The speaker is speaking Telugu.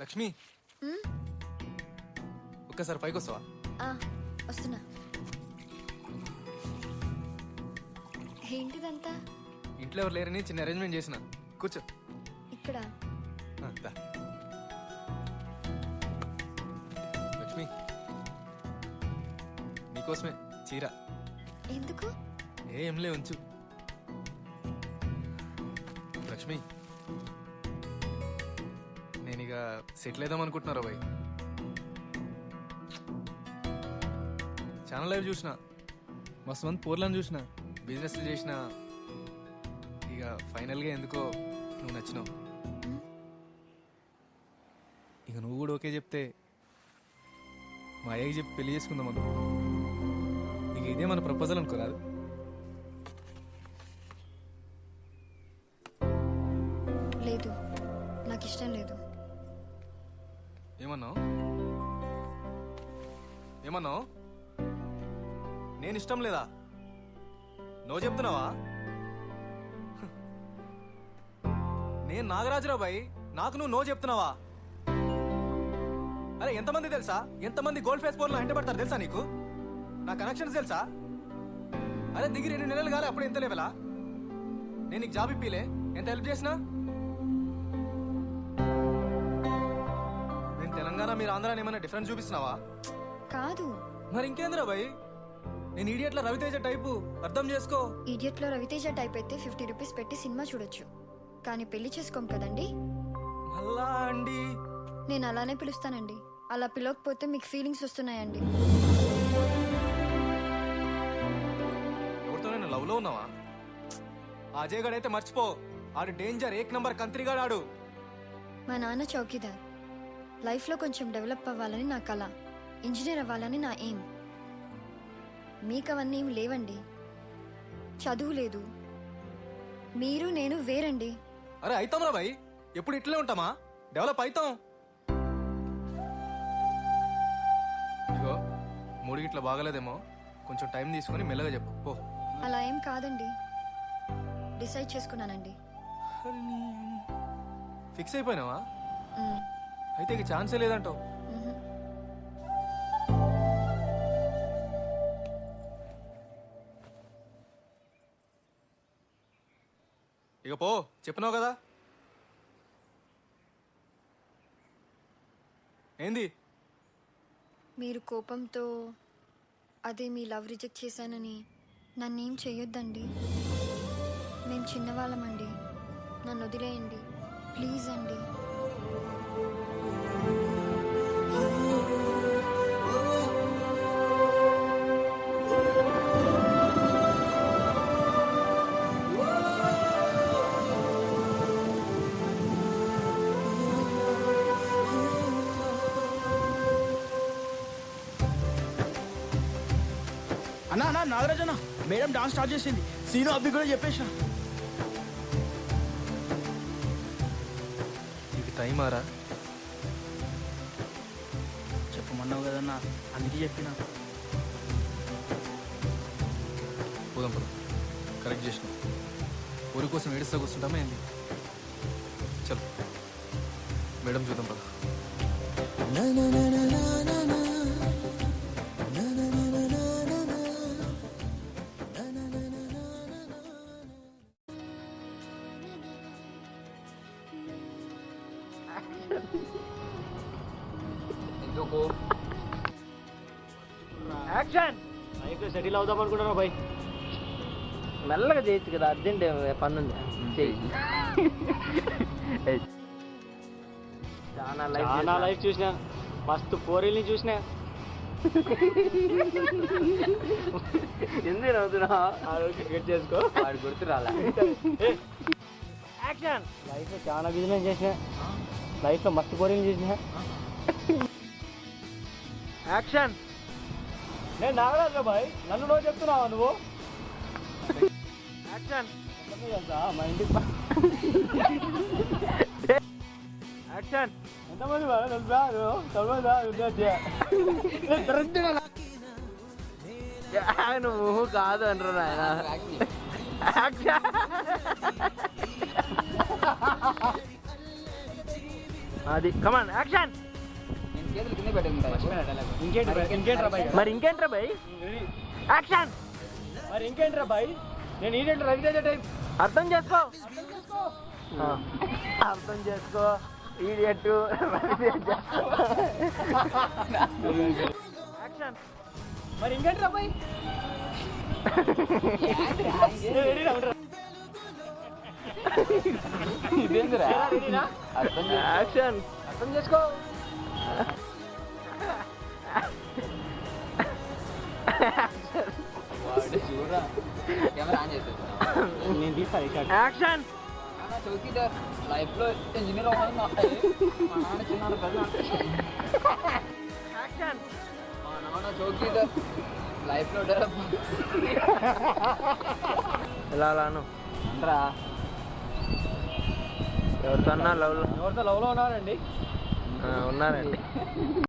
లక్ష్మి ఒక్కసారి పైకి వస్తావా? వస్తున్నా. ఏంటిదంతా? ఇంట్లో ఎవరు లేరని చిన్న అరేంజ్మెంట్ చేసిన. కూర్చో. ఇక్కడ దా. లక్ష్మి నీకోసమే చీర. ఎందుకు? ఏంలే ఉంచు. లక్ష్మి నేనిక సెటిల్ అయిదాం అనుకుంటున్నారా బాయ్? ఛానల్ లైవ్ చూసిన, మస్తు మంది పోర్లను చూసిన, బిజినెస్లు చేసిన. ఇక ఫైనల్గా ఎందుకో నువ్వు నచ్చినావు. ఇక నువ్వు కూడా ఓకే చెప్తే మా అయ్యకి చెప్పి పెళ్లి చేసుకుందాం అనుకో. ఇక ఇదే మన ప్రపోజల్ అనుకోరాదు? లేదు, నాకు ఇష్టం లేదు. ఏమన్నావు? ఏమన్నావు? నేను ఇష్టం లేదా? నువ్వు చెప్తున్నావా? నేను నాగరాజురావు బాయ్, నాకు నువ్వు నో చెప్తున్నావా? అరే ఎంతమంది తెలుసా, ఎంతమంది గోల్డ్ ఫేస్ పోర్లో వెంట పడతారు తెలుసా నీకు? నా కనెక్షన్స్ తెలుసా? అరే దిగి 2 నెలలు కాలే అప్పుడు ఎంత లేవలా? నేను నీకు జాబ్ ఇప్పిలే, ఎంత హెల్ప్ చేసినా? నేను తెలంగాణ, మీరు ఆంధ్ర ఏమైనా డిఫరెన్స్ చూపిస్తున్నావా? కాదు. మరి ఇంకేంద్రా బాయ్, నేను ఈడియట్ల రవితేజ టైపు, అర్థం చేసుకో. ఈడియట్లో రవితేజ టైప్ అయితే 50 రూపీస్ పెట్టి సినిమా చూడొచ్చు, కానీ పెళ్లి చేసుకోం కదండి. మళ్ళా అండి? నేను అలానే పిలుస్తానండి. అలా పిలవకపోతే మీకు ఫీలింగ్స్ వస్తున్నాయండి. ఎవరితో నేను లవ్ లో ఉన్నావా? అజయ్ గడ్ అయితే మర్చిపో, ఆడు డేంజర్, 1 నంబర్ కంత్రిగాడు ఆడు. మా నాన్న చౌకీదార్. లైఫ్లో కొంచెం డెవలప్ అవ్వాలని నా కల, ఇంజనీర్ అవ్వాలని నా ఎయిమ్. మీకు అవన్నీ ఏమి లేవండి. చదువు లేదు. మీరు నేను వేరండి. అరే అయితాంరా బాయ్, ఎప్పుడు ఇట్లే ఉంటామా? డెవలప్ అవుతాం. ఇగో మూడు ఇట్లా బాగలేదేమో, కొంచెం టైం తీసుకొని మెల్లగా చెప్పు పో. అలా ఏం కాదండి, డిసైడ్ చేసుకున్నానండి. ఫిక్స్ అయిపోయినావా? అయితే ఇక ఛాన్సే లేదంటావు. ఇక పో, చెప్పినావు కదా. ఏంది? మీరు కోపంతో అదే మీ లవ్ రిజెక్ట్ చేశానని నన్నేం చెయ్యొద్దండి. మేము చిన్నవాళ్ళమండి, నన్ను వదిలేయండి ప్లీజ్ అండి. అన్నా అన్నా నాగరాజ్ అన్న, మేడం డాన్స్ స్టార్ట్ చేసింది. సీను అబ్బి కూడా చెప్పేసిన. ఇది టైం ఆరా? చెప్పమన్నావు కదన్నా, అందుకే చెప్పిన. పోదాం పద, కరెక్ట్ చేసిన. ఊరి కోసం ఏడుస్తా కూర్చుంటామా ఏంది? చలో మేడం చూద్దాం పద. యాక్షన్! లైఫ్ సెటిల్ అవుదాం అనుకుంటున్నా బాయ్. మెల్లగా చేయొచ్చు కదా, అర్జెంట్ పనుంది. చాలా లైఫ్ చూసినా, మస్తు పోరీల్ని చూసినా. ఎందుకు నవ్వుతున్నా? క్రికెట్ చేసుకో, వాడు గుర్తు రాలా. యాక్షన్! లైఫ్లో చాలా బిజినెస్ చేసిన, లైఫ్లో మస్తు పోరీల్ని చూసిన. యాక్షన్! నేను నాగరాజు బాయ్, నన్ను నువ్వు చెప్తున్నావా నువ్వు? యాక్షన్! మా ఇంటికి యాక్షన్! ఎంతమంది తెలుసా నువ్వు కాదు అంటారు నాయన. అది కమాన్ యాక్షన్. ఇంకేంట్రా బాయ్ మరి ఇంకేంట్రా భయ్ యాక్షన్. మరి ఇంకేంట్రా బాయ్ నేను ఈడెంట్ రవితేజ టైప్ అర్థం చేసుకో. అర్థం చేసుకో ఈడియట్ యాక్షన్. మరి ఇంకేంట్రా బాయ్ యాక్షన్. అర్థం చేసుకో నేను తీస్తాను యాక్షన్. చౌకీదార్ లైఫ్ లో ఇంజనీర్ అవ్వాలి మా నాన్న చిన్న యాక్షన్. మా నాన్న చౌకీదార్ లైఫ్ లో డెవలప్ ఇలా అలాను అంటారా ఎవరితో లవ్ ఎవరితో లవ్లో ఉన్నారండి ఉన్నారండి.